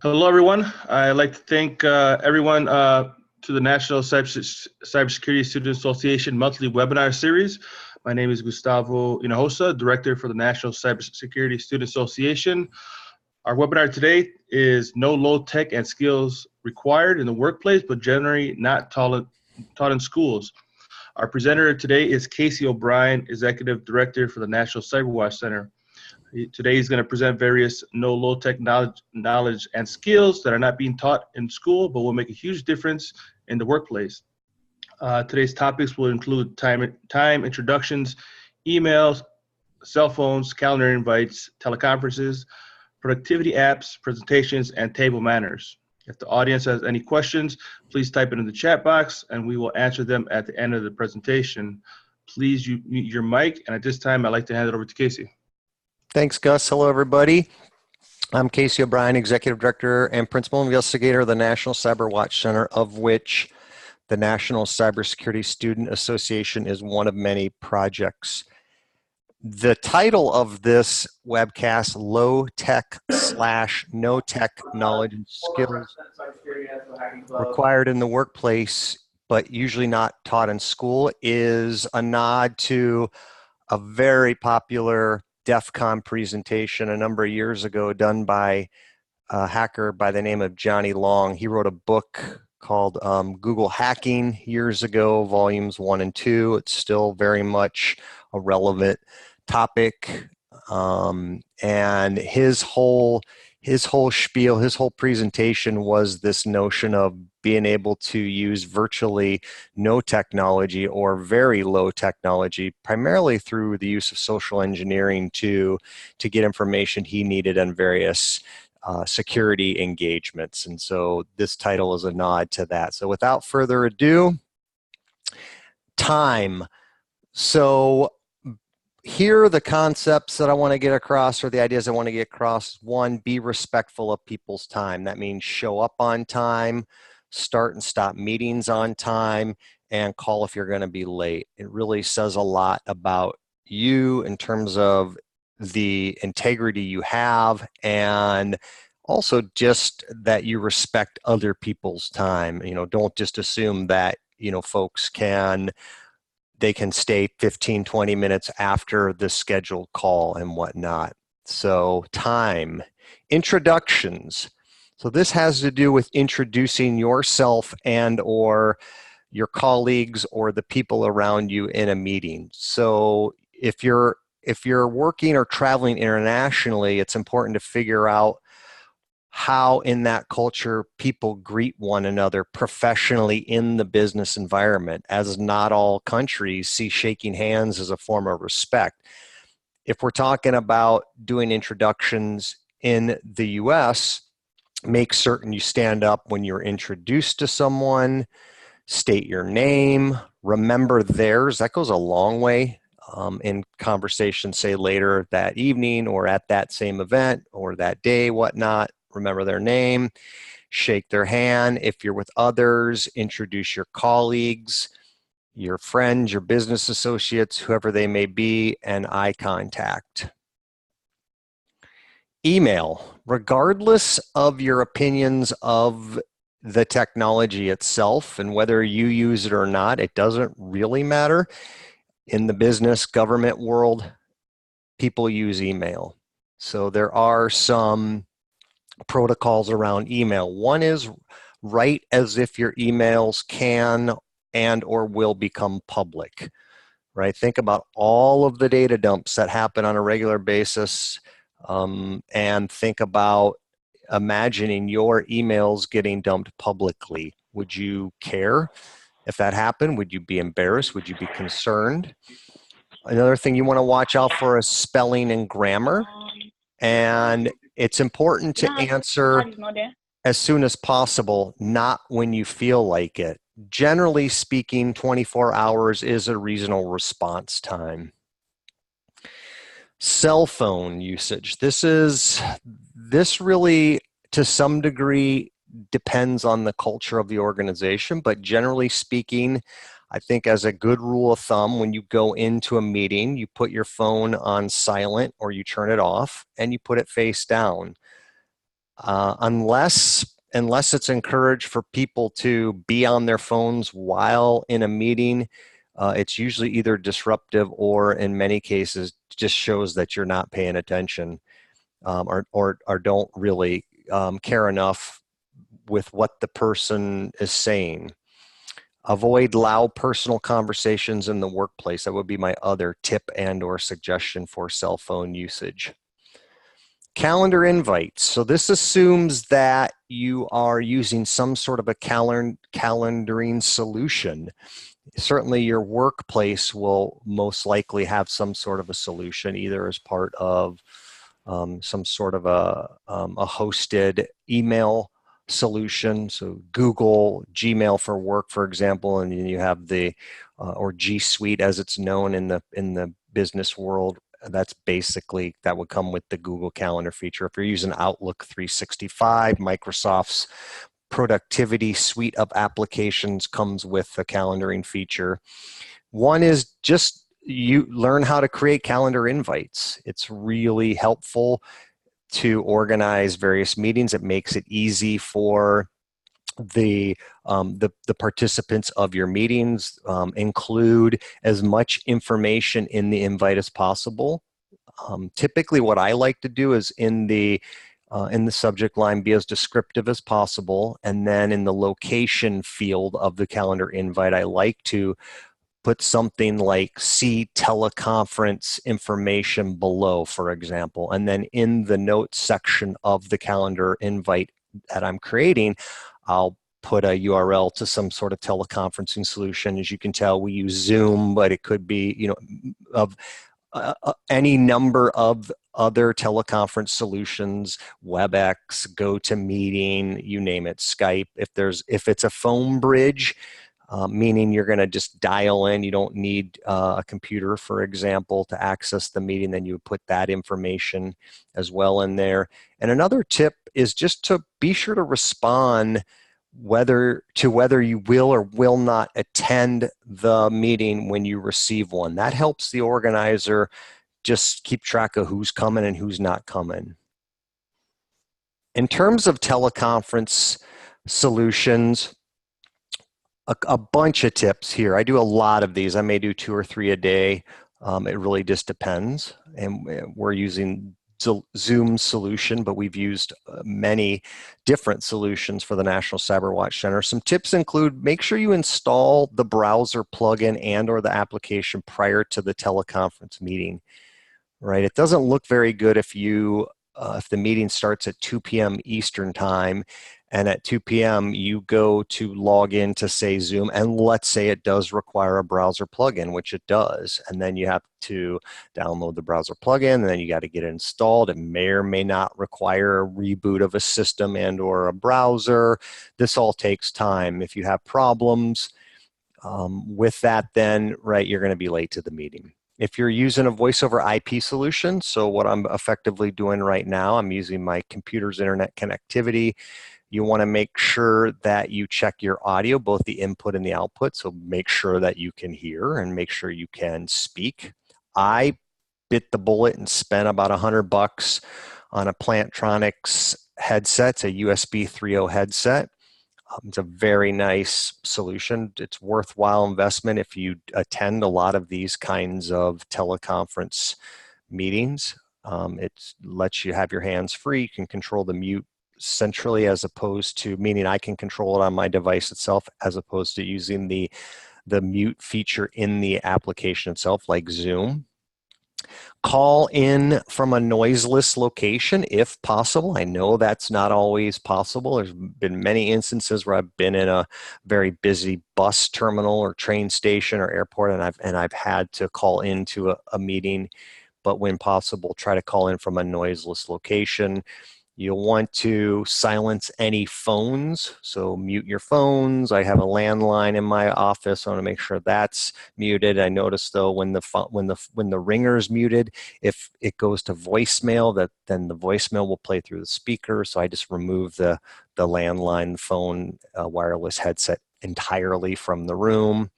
Hello, everyone. I'd like to thank everyone to the National Cybersecurity Student Association monthly webinar series. My name is Gustavo Hinojosa, Director for the National Cybersecurity Student Association. Our webinar today is no low tech and skills required in the workplace, but generally not taught in schools. Our presenter today is Casey O'Brien, Executive Director for the National Cyberwatch Center. Today he's going to present various no low-tech knowledge and skills that are not being taught in school, but will make a huge difference in the workplace. Today's topics will include time introductions, emails, cell phones, calendar invites, teleconferences, productivity apps, presentations, and table manners. If the audience has any questions, please type it in the chat box and we will answer them at the end of the presentation. Please mute your mic, and at this time I'd like to hand it over to Casey. Thanks, Gus. Hello, everybody. I'm Casey O'Brien, Executive Director and Principal Investigator of the National Cyberwatch Center, of which the National Cybersecurity Student Association is one of many projects. The title of this webcast, Low Tech / No Tech Knowledge and Skills Required in the Workplace, but usually not taught in school, is a nod to a very popular DEF CON presentation a number of years ago done by a hacker by the name of Johnny Long. He wrote a book called Google Hacking years ago, volumes 1 and 2. It's still very much a relevant topic. And his whole spiel, his whole presentation was this notion of being able to use virtually no technology or very low technology, primarily through the use of social engineering to get information he needed on various security engagements. And so this title is a nod to that. So without further ado, time. So here are the concepts that I want to get across, or the ideas I want to get across. One, be respectful of people's time. That means show up on time, start and stop meetings on time, and call if you're going to be late. It really says a lot about you in terms of the integrity you have, and also just that you respect other people's time. You know, don't just assume that, you know, folks can stay 15, 20 minutes after the scheduled call and whatnot. So time. Introductions. So this has to do with introducing yourself and or your colleagues or the people around you in a meeting. So if you're working or traveling internationally, it's important to figure out how in that culture people greet one another professionally in the business environment, as not all countries see shaking hands as a form of respect. If we're talking about doing introductions in the US, make certain you stand up when you're introduced to someone, state your name, remember theirs. That goes a long way in conversation, say later that evening or at that same event or that day, whatnot. Remember their name, shake their hand. If you're with others, introduce your colleagues, your friends, your business associates, whoever they may be, and eye contact. Email. Regardless of your opinions of the technology itself and whether you use it or not, it doesn't really matter. In the business government world, people use email. So there are some protocols around email. One is write as if your emails can and or will become public, right? Think about all of the data dumps that happen on a regular basis, and think about imagining your emails getting dumped publicly. Would you care if that happened? Would you be embarrassed? Would you be concerned? Another thing you want to watch out for is spelling and grammar. And it's important to answer as soon as possible, not when you feel like it. Generally speaking, 24 hours is a reasonable response time. Cell phone usage. This really, to some degree, depends on the culture of the organization, but generally speaking, I think as a good rule of thumb, when you go into a meeting, you put your phone on silent or you turn it off and you put it face down. Unless it's encouraged for people to be on their phones while in a meeting, it's usually either disruptive or in many cases just shows that you're not paying attention, or don't really care enough with what the person is saying. Avoid loud personal conversations in the workplace. That would be my other tip and or suggestion for cell phone usage. Calendar invites. So this assumes that you are using some sort of a calendaring solution. Certainly your workplace will most likely have some sort of a solution, either as part of some sort of a hosted email solution. So Google, Gmail for work, for example, and then you have the, or G Suite as it's known in the business world. That's basically, that would come with the Google Calendar feature. If you're using Outlook 365, Microsoft's productivity suite of applications comes with the calendaring feature. One is just you learn how to create calendar invites. It's really helpful to organize various meetings. It makes it easy for the participants of your meetings. Include as much information in the invite as possible. Typically what I like to do is in the subject line, be as descriptive as possible. And then in the location field of the calendar invite, I like to put something like see teleconference information below, for example. And then in the notes section of the calendar invite that I'm creating, I'll put a URL to some sort of teleconferencing solution. As you can tell, we use Zoom, but it could be, of any number of other teleconference solutions, WebEx, GoToMeeting, you name it, Skype. If it's a phone bridge, meaning you're going to just dial in, you don't need a computer, for example, to access the meeting, then you would put that information as well in there. And another tip is just to be sure to respond whether you will or will not attend the meeting when you receive one. That helps the organizer just keep track of who's coming and who's not coming. In terms of teleconference solutions, a bunch of tips here. I do a lot of these. I may do 2 or 3 a day. It really just depends. And we're using Zoom solution, but we've used many different solutions for the National Cyber Watch Center. Some tips include make sure you install the browser plugin and or the application prior to the teleconference meeting, right? It doesn't look very good if the meeting starts at 2 p.m. Eastern time and at 2 p.m. you go to log in to say Zoom, and let's say it does require a browser plugin, which it does, and then you have to download the browser plugin, and then you got to get it installed. It may or may not require a reboot of a system and or a browser. This all takes time. If you have problems with that, then you're going to be late to the meeting. If you're using a voice over IP solution, so what I'm effectively doing right now, I'm using my computer's internet connectivity. You want to make sure that you check your audio, both the input and the output. So make sure that you can hear and make sure you can speak. I bit the bullet and spent about $100 on a Plantronics headset. It's a USB 3.0 headset. It's a very nice solution. It's worthwhile investment if you attend a lot of these kinds of teleconference meetings. It lets you have your hands free. You can control the mute centrally, as opposed to, meaning I can control it on my device itself, as opposed to using the mute feature in the application itself, like Zoom. Call in from a noiseless location if possible. I know that's not always possible. There's been many instances where I've been in a very busy bus terminal or train station or airport, and I've had to call into a meeting. But when possible, try to call in from a noiseless location. You'll want to silence any phones, so mute your phones. I have a landline in my office. I want to make sure that's muted. I notice though when the ringer's muted, if it goes to voicemail, then the voicemail will play through the speaker. So I just remove the landline phone wireless headset entirely from the room.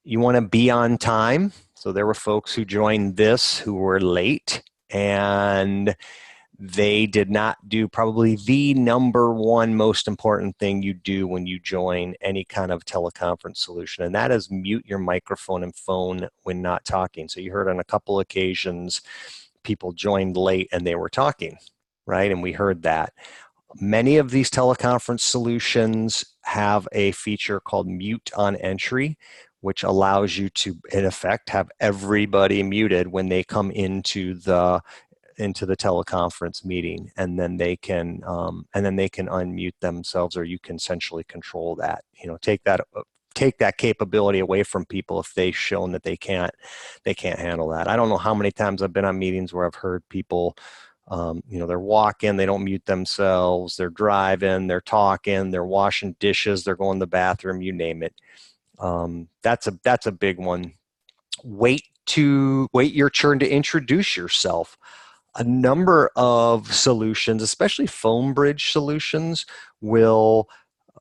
You want to be on time. So there were folks who joined this who were late, and they did not do probably the number one most important thing you do when you join any kind of teleconference solution, and that is mute your microphone and phone when not talking. So you heard on a couple occasions people joined late and they were talking, right? And we heard that. Many of these teleconference solutions have a feature called mute on entry, which allows you to, in effect, have everybody muted when they come into the teleconference meeting, and then they can unmute themselves, or you can essentially control that. Take that capability away from people if they've shown that they can't handle that. I don't know how many times I've been on meetings where I've heard people, they're walking, they don't mute themselves, they're driving, they're talking, they're washing dishes, they're going to the bathroom, you name it. That's a big one. Wait your turn to introduce yourself. A number of solutions, especially phone bridge solutions, will,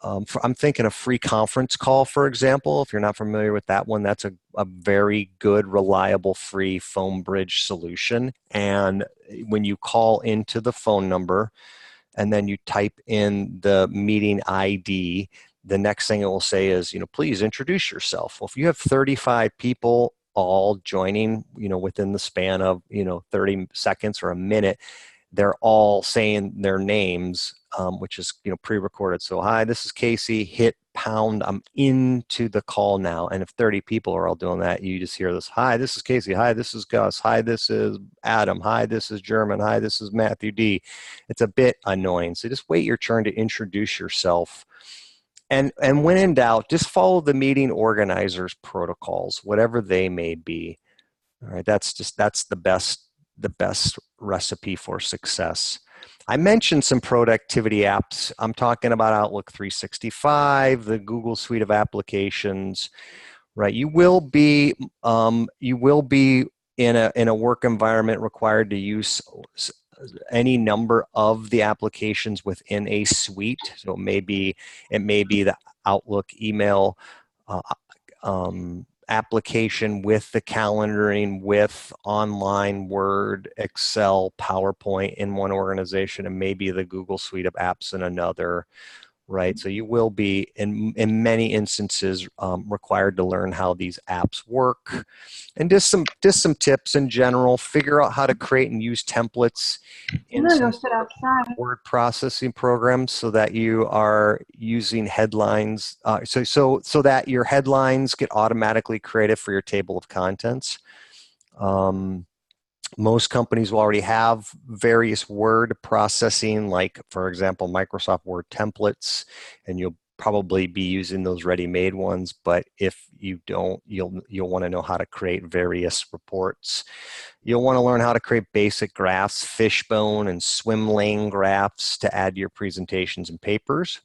I'm thinking a free conference call, for example. If you're not familiar with that one, that's a very good, reliable, free phone bridge solution. And when you call into the phone number and then you type in the meeting ID, the next thing it will say is, please introduce yourself. Well, if you have 35 people all joining, within the span of, 30 seconds or a minute, they're all saying their names, which is, pre-recorded. So, hi, this is Casey, hit pound, I'm into the call now. And if 30 people are all doing that, you just hear this, hi, this is Casey, hi, this is Gus, hi, this is Adam, hi, this is German, hi, this is Matthew D. It's a bit annoying. So just wait your turn to introduce yourself. And when in doubt, just follow the meeting organizer's protocols, whatever they may be. All right, that's the best recipe for success. I mentioned some productivity apps. I'm talking about Outlook 365, the Google suite of applications. Right, you will be in a work environment required to use any number of the applications within a suite. So it may be the Outlook email application with the calendaring, with online Word, Excel, PowerPoint in one organization, and maybe the Google suite of apps in another. Right, so you will be in many instances required to learn how these apps work, and just some tips in general. Figure out how to create and use templates in some word processing programs so that you are using headlines, so that your headlines get automatically created for your table of contents. Most companies will already have various word processing, like, for example, Microsoft Word templates, and you'll probably be using those ready-made ones. But if you don't, you'll want to know how to create various reports. You'll want to learn how to create basic graphs, fishbone and swim lane graphs to add to your presentations and papers.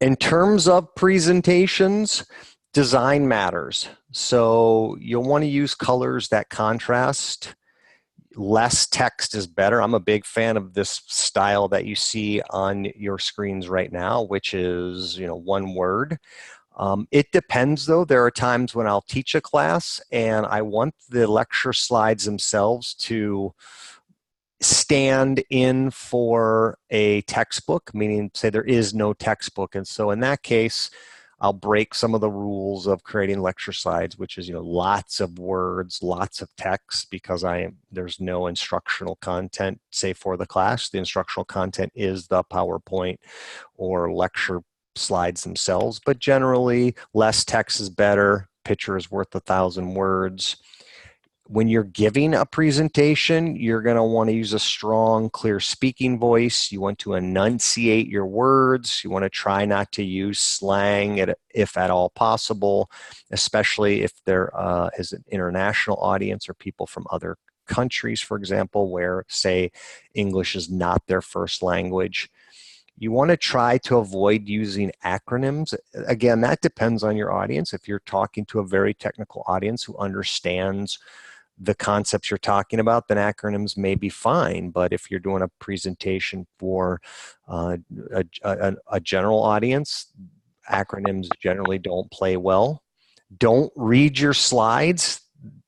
In terms of presentations, design matters. So you'll want to use colors that contrast. Less text is better. I'm a big fan of this style that you see on your screens right now, which is, one word. It depends, though. There are times when I'll teach a class and I want the lecture slides themselves to stand in for a textbook, meaning say there is no textbook. And so in that case, I'll break some of the rules of creating lecture slides, which is, lots of words, lots of text, because there's no instructional content, say, for the class. The instructional content is the PowerPoint or lecture slides themselves, but generally less text is better. Picture is worth 1,000 words. When you're giving a presentation, you're going to want to use a strong, clear speaking voice. You want to enunciate your words. You want to try not to use slang if at all possible, especially if there is an international audience or people from other countries, for example, where, say, English is not their first language. You want to try to avoid using acronyms. Again, that depends on your audience. If you're talking to a very technical audience who understands the concepts you're talking about, then acronyms may be fine. But if you're doing a presentation for a general audience, acronyms generally don't play well. Don't read your slides.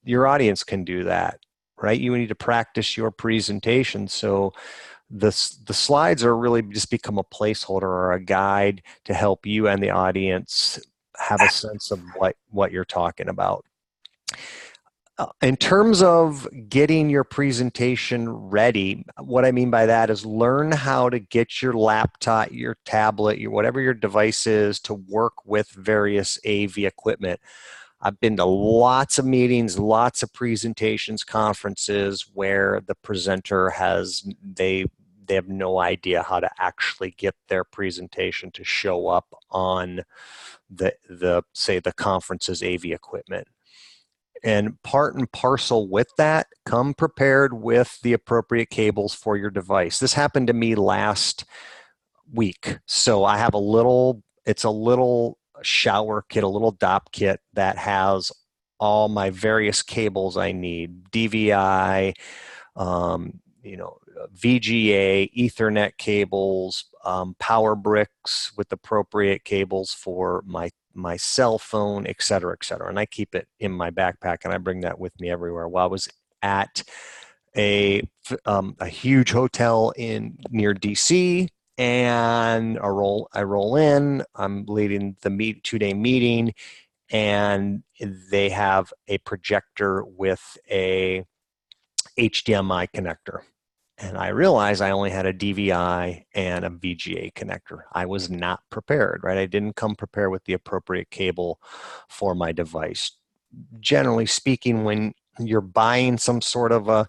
Your audience can do that. right? You need to practice your presentation. So the slides are really just become a placeholder or a guide to help you and the audience have a sense of what you're talking about. In terms of getting your presentation ready, what I mean by that is learn how to get your laptop, your tablet, whatever your device is to work with various AV equipment. I've been to lots of meetings, lots of presentations, conferences where the presenter they have no idea how to actually get their presentation to show up on say the conference's AV equipment. And part and parcel with that, come prepared with the appropriate cables for your device. This happened to me last week. So I have it's a little shower kit, a little DOP kit that has all my various cables I need, DVI, VGA, Ethernet cables, power bricks with appropriate cables for my cell phone, et cetera, et cetera. And I keep it in my backpack and I bring that with me everywhere. While I was at a huge hotel near DC, and I roll in, I'm leading the 2-day meeting, and they have a projector with a HDMI connector. And I realized I only had a DVI and a VGA connector. I was not prepared, right? I didn't come prepared with the appropriate cable for my device. Generally speaking, when you're buying some sort of a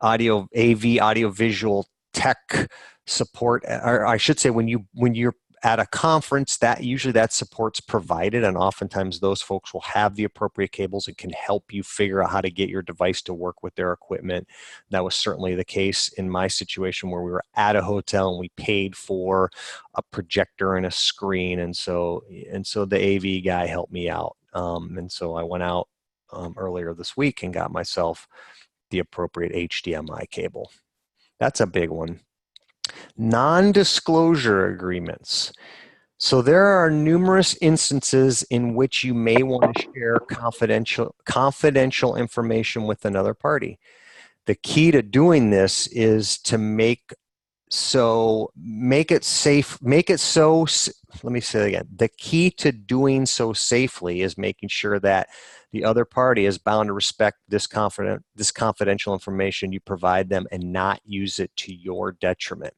AV audio visual tech support, or I should say when you're at a conference, that usually that support's provided, and oftentimes those folks will have the appropriate cables and can help you figure out how to get your device to work with their equipment. That was certainly the case in my situation where we were at a hotel and we paid for a projector and a screen, and so the AV guy helped me out. And so I went out earlier this week and got myself the appropriate HDMI cable. That's a big one. Non-disclosure agreements. So there are numerous instances in which you may want to share confidential information with another party. The key to doing this is to make it safe, let me say it again. The key to doing so safely is making sure that the other party is bound to respect this confidential information you provide them and not use it to your detriment.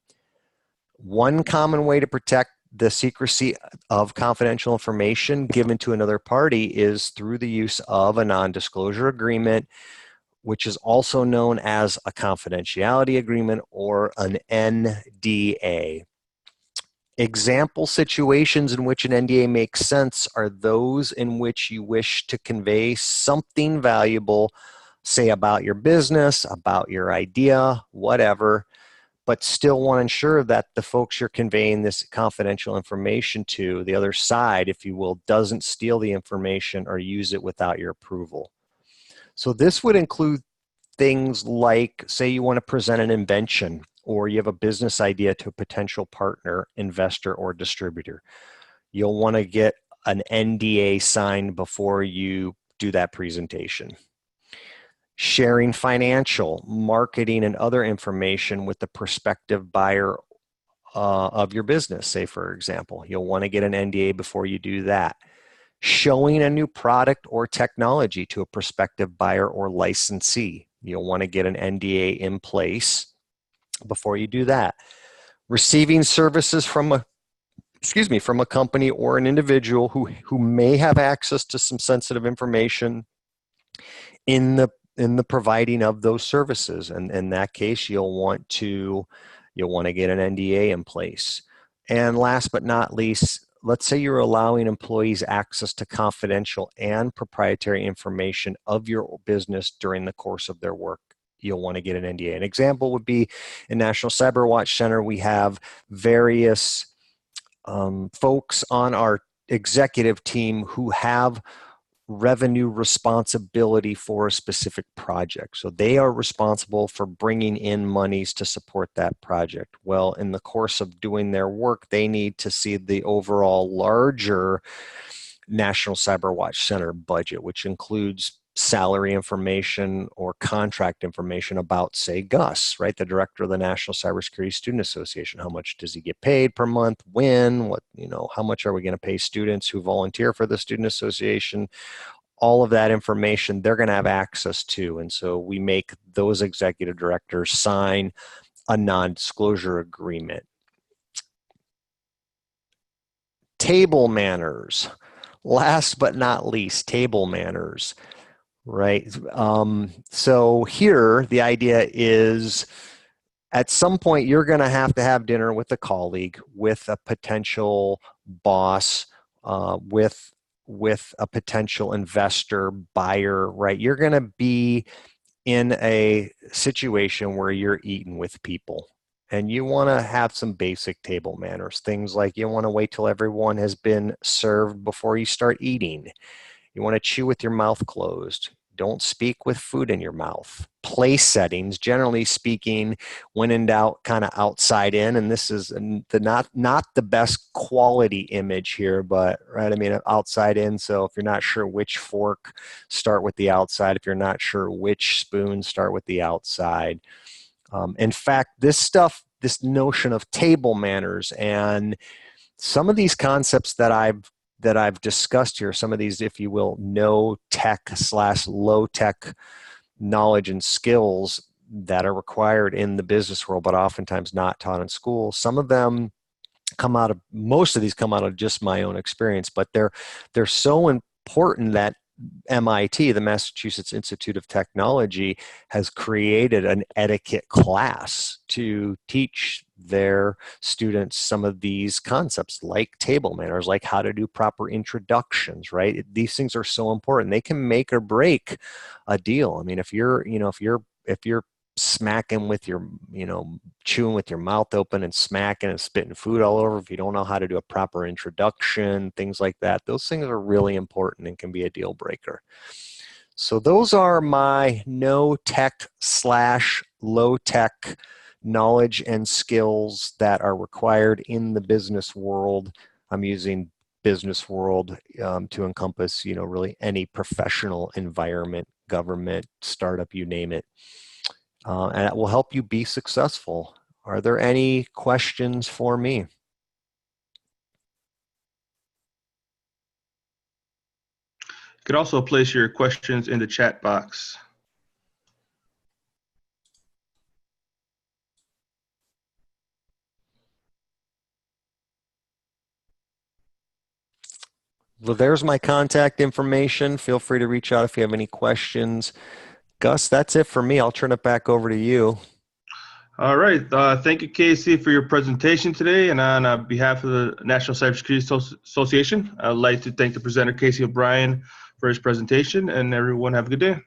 One common way to protect the secrecy of confidential information given to another party is through the use of a non-disclosure agreement, which is also known as a confidentiality agreement or an NDA. Example situations in which an NDA makes sense are those in which you wish to convey something valuable, say about your business, about your idea, whatever, but still want to ensure that the folks you're conveying this confidential information to, the other side, if you will, doesn't steal the information or use it without your approval. So this would include things like, say you want to present an invention or you have a business idea to a potential partner, investor, or distributor. You'll want to get an NDA signed before you do that presentation. Sharing financial, marketing, and other information with the prospective buyer of your business, say for example. You'll want to get an NDA before you do that. Showing a new product or technology to a prospective buyer or licensee. You'll want to get an NDA in place before you do that. Receiving services from a company or an individual who may have access to some sensitive information in the providing of those services, and in that case you'll want to get an NDA in place. And last but not least, let's say you're allowing employees access to confidential and proprietary information of your business during the course of their work. You'll want to get an NDA. An example would be in National Cyber Watch Center, we have various folks on our executive team who have revenue responsibility for a specific project. So they are responsible for bringing in monies to support that project. Well, in the course of doing their work, they need to see the overall larger National Cyber Watch Center budget, which includes salary information or contract information about, say, Gus, right? The director of the National Cybersecurity Student Association. How much does he get paid per month? When? What, how much are we going to pay students who volunteer for the student association? All of that information they're going to have access to. And so we make those executive directors sign a non-disclosure agreement. Table manners. Last but not least, table manners, right? So here, the idea is at some point, you're going to have dinner with a colleague, with a potential boss, with a potential investor, buyer, right? You're going to be in a situation where you're eating with people. And you want to have some basic table manners. Things like you want to wait till everyone has been served before you start eating. You want to chew with your mouth closed. Don't speak with food in your mouth. Place settings, generally speaking, when in doubt, kind of outside in. And this is not the best quality image here, but right, I mean, outside in. So if you're not sure which fork, start with the outside. If you're not sure which spoon, start with the outside. In fact, this notion of table manners and some of these concepts that I've discussed here, some of these, if you will, no tech / low tech knowledge and skills that are required in the business world, but oftentimes not taught in school. Some of them most of these come out of just my own experience, but they're so important that MIT, the Massachusetts Institute of Technology, has created an etiquette class to teach their students some of these concepts, like table manners, like how to do proper introductions, right? These things are so important. They can make or break a deal. I mean, if you're smacking with your, chewing with your mouth open and smacking and spitting food all over, if you don't know how to do a proper introduction, things like that, those things are really important and can be a deal breaker. So those are my no tech / low tech knowledge and skills that are required in the business world. I'm using business world to encompass, really any professional environment, government, startup, you name it. And it will help you be successful. Are there any questions for me? You can also place your questions in the chat box. Well, there's my contact information. Feel free to reach out if you have any questions. Gus, that's it for me. I'll turn it back over to you. All right. Thank you, Casey, for your presentation today. And on behalf of the National Cybersecurity Association, I'd like to thank the presenter, Casey O'Brien, for his presentation. And everyone have a good day.